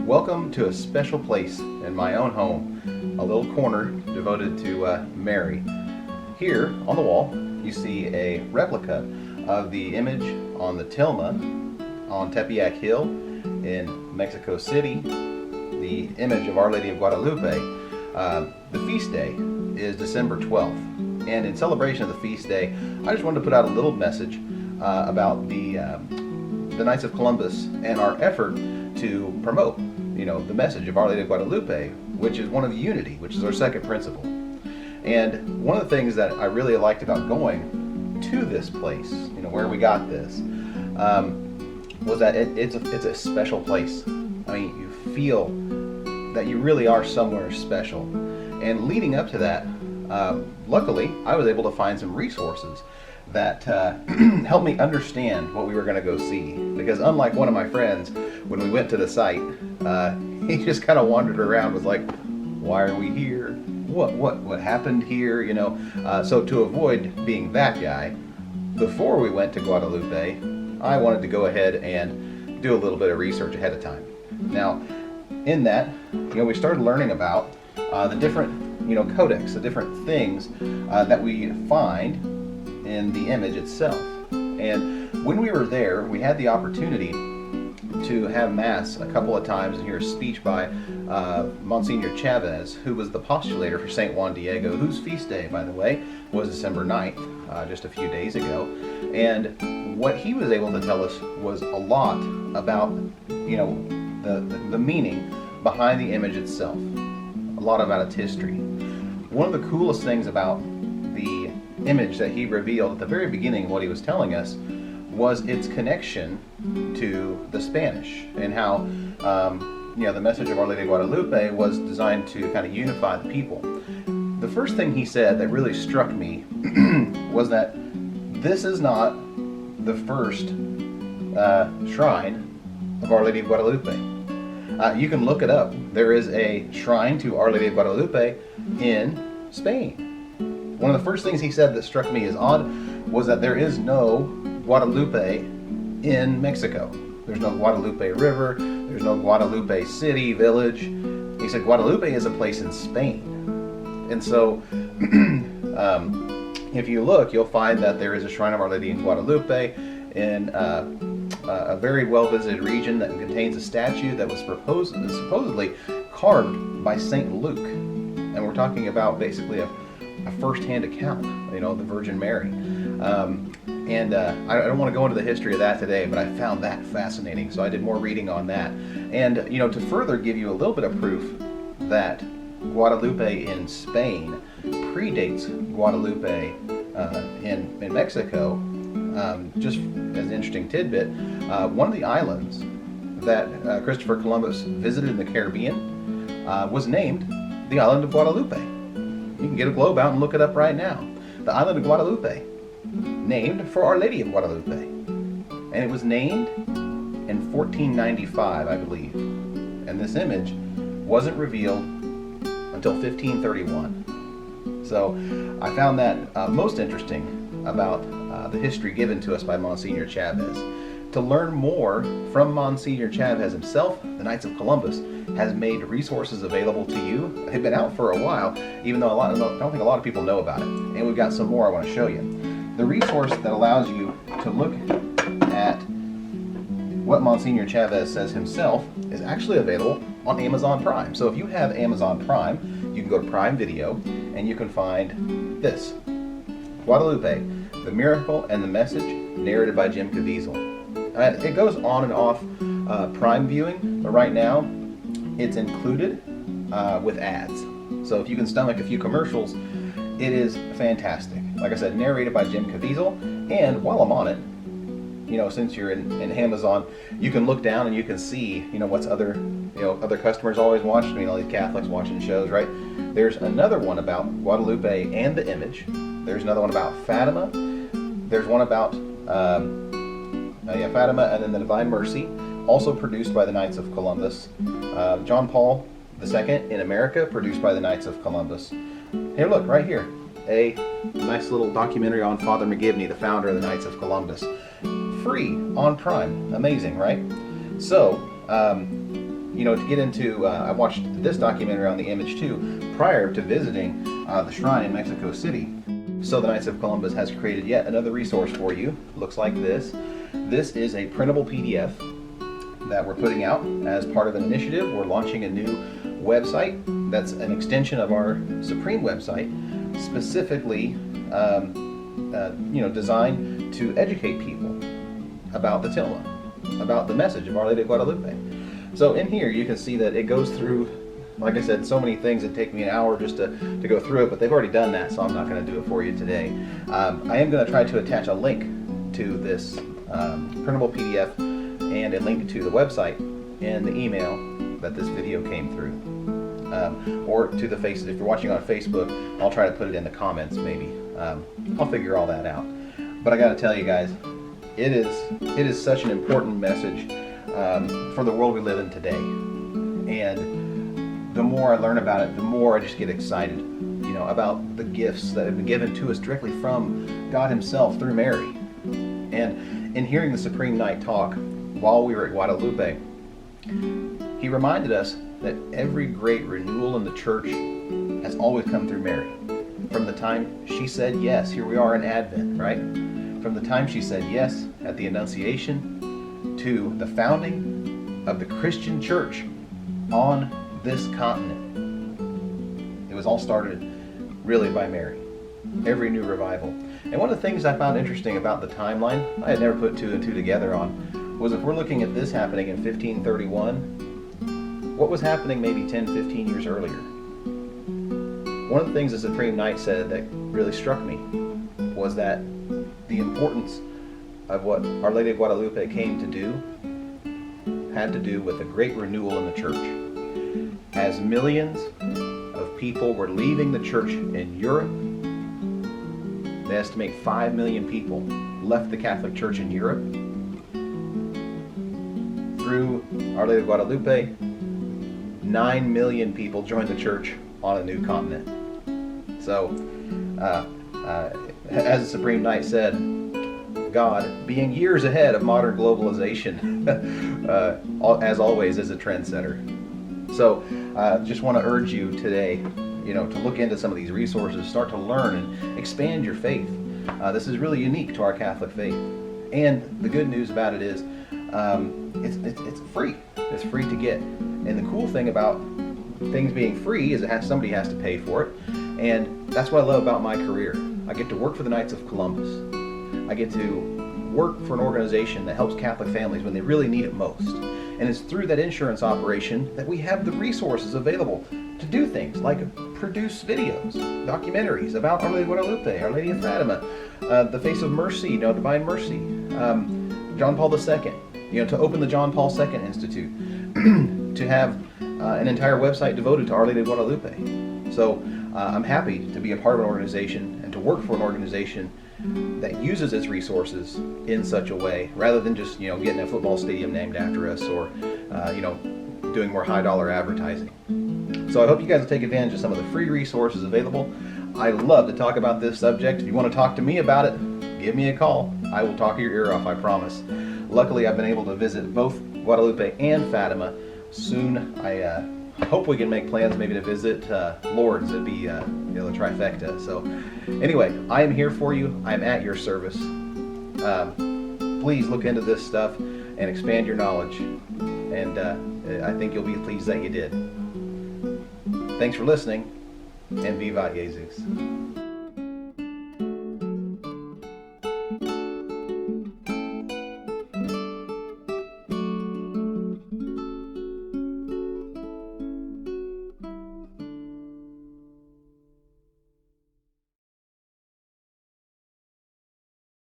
Welcome to a special place in my own home, a little corner devoted to Mary. Here on the wall you see a replica of the image on the tilma on Tepeyac Hill in Mexico City, the image of Our Lady of Guadalupe. The feast day is December 12th, and in celebration of the feast day I just wanted to put out a little message about the Knights of Columbus and our effort to promote the message of Our Lady of Guadalupe, which is one of unity, which is our second principle. And one of the things that I really liked about going to this place, where we got this, was that it's a special place. I mean, you feel that you really are somewhere special. And leading up to that, luckily, I was able to find some resources that helped me understand what we were going to go see. Because unlike one of my friends, when we went to the site, he just kind of wandered around, was like, why are we here? What happened here? So to avoid being that guy, before we went to Guadalupe, I wanted to go ahead and do a little bit of research ahead of time. Now, in that, we started learning about the different, codex, the different things that we find in the image itself. And when we were there, we had the opportunity to have Mass a couple of times and hear a speech by Monsignor Chavez, who was the postulator for St. Juan Diego, whose feast day, by the way, was December 9th, just a few days ago. And what he was able to tell us was a lot about, the meaning behind the image itself, a lot about its history. One of the coolest things about the image that he revealed at the very beginning of what he was telling us was its connection to the Spanish, and how the message of Our Lady of Guadalupe was designed to kind of unify the people. The first thing he said that really struck me was that this is not the first shrine of Our Lady of Guadalupe. You can look it up. There is a shrine to Our Lady of Guadalupe in Spain. One of the first things he said that struck me as odd was that there is no Guadalupe in Mexico. There's no Guadalupe River, there's no Guadalupe city, village. He said Guadalupe is a place in Spain. And so, if you look, you'll find that there is a shrine of Our Lady in Guadalupe in a very well-visited region that contains a statue that was supposedly carved by St. Luke. And we're talking about basically a first-hand account, the Virgin Mary. I don't want to go into the history of that today, but I found that fascinating, so I did more reading on that. And, to further give you a little bit of proof that Guadalupe in Spain predates Guadalupe in Mexico, just as an interesting tidbit, one of the islands that Christopher Columbus visited in the Caribbean was named the island of Guadalupe. You can get a globe out and look it up right now. The island of Guadalupe, named for Our Lady of Guadalupe. And it was named in 1495, I believe. And this image wasn't revealed until 1531. So I found that most interesting about the history given to us by Monsignor Chavez. To learn more from Monsignor Chavez himself, the Knights of Columbus has made resources available to you. They've been out for a while, even though I don't think a lot of people know about it. And we've got some more I want to show you. The resource that allows you to look at what Monsignor Chavez says himself is actually available on Amazon Prime. So if you have Amazon Prime, you can go to Prime Video and you can find this. Guadalupe, the Miracle and the Message, narrated by Jim Caviezel. It goes on and off Prime viewing, but right now it's included with ads. So if you can stomach a few commercials, it is fantastic. Like I said, narrated by Jim Caviezel. And while I'm on it, since you're in Amazon, you can look down and you can see, what's other customers always watch. All these Catholics watching shows, right? There's another one about Guadalupe and the image. There's another one about Fatima. There's one about Fatima and then the Divine Mercy, also produced by the Knights of Columbus. John Paul II in America, produced by the Knights of Columbus. Here, look, right here. a nice little documentary on Father McGivney, the founder of the Knights of Columbus. Free on Prime. Amazing, right? So, to get into, I watched this documentary on the Image too prior to visiting the shrine in Mexico City. So the Knights of Columbus has created yet another resource for you. Looks like this. This is a printable PDF that we're putting out as part of an initiative. We're launching a new website that's an extension of our Supreme website, specifically designed to educate people about the tilma, about the message of Our Lady of Guadalupe. So in here you can see that it goes through, like I said, so many things that take me an hour just to go through it, but they've already done that, so I'm not going to do it for you today. I am going to try to attach a link to this printable PDF and a link to the website in the email that this video came through. Or to the face, if you're watching on Facebook, I'll try to put it in the comments maybe. I'll figure all that out. But I got to tell you guys, it is such an important message for the world we live in today. And the more I learn about it, the more I just get excited, about the gifts that have been given to us directly from God Himself through Mary. And in hearing the Supreme Knight talk while we were at Guadalupe, he reminded us that every great renewal in the church has always come through Mary. From the time she said yes, here we are in Advent, right? From the time she said yes at the Annunciation to the founding of the Christian church on this continent. It was all started really by Mary. Every new revival. And one of the things I found interesting about the timeline, I had never put two and two together on, was if we're looking at this happening in 1531, what was happening maybe 10, 15 years earlier? One of the things the Supreme Knight said that really struck me was that the importance of what Our Lady of Guadalupe came to do had to do with a great renewal in the church. As millions of people were leaving the church in Europe, they estimate 5 million people left the Catholic Church in Europe. Through Our Lady of Guadalupe, 9 million people joined the church on a new continent. So, as the Supreme Knight said, God, being years ahead of modern globalization, as always, is a trendsetter. So, just want to urge you today, to look into some of these resources, start to learn and expand your faith. This is really unique to our Catholic faith. And the good news about it is, it's free. It's free to get. And the cool thing about things being free is somebody has to pay for it. And that's what I love about my career. I get to work for the Knights of Columbus. I get to work for an organization that helps Catholic families when they really need it most. And it's through that insurance operation that we have the resources available to do things like produce videos, documentaries about Our Lady of Guadalupe, Our Lady of Fatima, the Face of Mercy, Divine Mercy, John Paul II, to open the John Paul II Institute, to have an entire website devoted to Our Lady of Guadalupe. So I'm happy to be a part of an organization and to work for an organization that uses its resources in such a way, rather than just getting a football stadium named after us or doing more high dollar advertising. So I hope you guys will take advantage of some of the free resources available. I love to talk about this subject. If you want to talk to me about it, give me a call. I will talk your ear off, I promise. Luckily, I've been able to visit both Guadalupe and Fatima. Soon, I hope we can make plans maybe to visit Lourdes. It'd be the trifecta. So anyway, I am here for you. I'm at your service. Please look into this stuff and expand your knowledge. And I think you'll be pleased that you did. Thanks for listening, and Vivat Jesus.